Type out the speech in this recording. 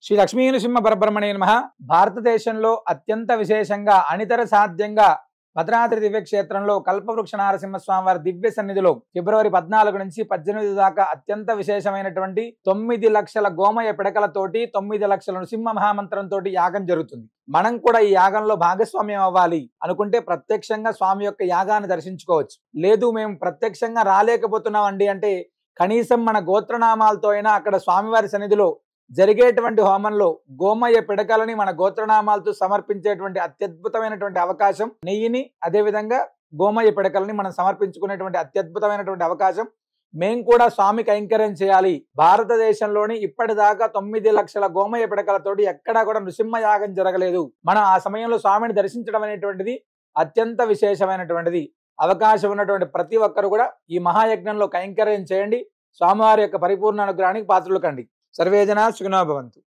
శ్రీ లక్ష్మీ నృసింహ పరబ్రహ్మణే నమః. భారతదేశంలో అత్యంత విశేషంగా అనితర సాధ్యంగా భద్రాద్రి దివ్యక్షేత్రంలో కల్పవృక్ష నారసింహస్వామి వారి దివ్య సన్నిధిలో ఫిబ్రవరి 14 నుంచి 18 దాకా అత్యంత విశేషమైనటువంటి 9 లక్షల గోమయ పిడకలతోటి 9 లక్షల నృసింహ మహామంత్రంతో యాగం జరుగుతుంది. మనం కూడా ఈ యాగంలో భాగస్వామ్యం అవ్వాలి అనుకుంటే ప్రత్యక్షంగా స్వామి యొక్క యాగాన్ని దర్శించుకోవచ్చు. లేదు మేము ప్రత్యక్షంగా రాలేకపోతున్నామండి అంటే కనీసం మన గోత్రనామాలతో అయినా అక్కడ స్వామివారి సన్నిధిలో జరిగేటువంటి హోమంలో గోమయ పిడకలని మన గోత్రనామాలతో సమర్పించేటువంటి అత్యద్భుతమైనటువంటి అవకాశం, నెయ్యిని అదేవిధంగా గోమయ పిడకలని మనం సమర్పించుకునేటువంటి అత్యద్భుతమైనటువంటి అవకాశం. మేము కూడా స్వామి కైంకర్యం చేయాలి. భారతదేశంలోని ఇప్పటిదాకా 9 లక్షల గోమయ పిడకలతోటి ఎక్కడా కూడా నృసింహ యాగం జరగలేదు. మనం ఆ సమయంలో స్వామిని దర్శించడం అనేటువంటిది అత్యంత విశేషమైనటువంటిది. అవకాశం ఉన్నటువంటి ప్రతి ఒక్కరు కూడా ఈ మహాయజ్ఞంలో కైంకర్యం చేయండి. స్వామివారి యొక్క పరిపూర్ణ అనుగ్రహానికి పాత్రలు కండి. సర్వే జనా సుఖినో భవంతు.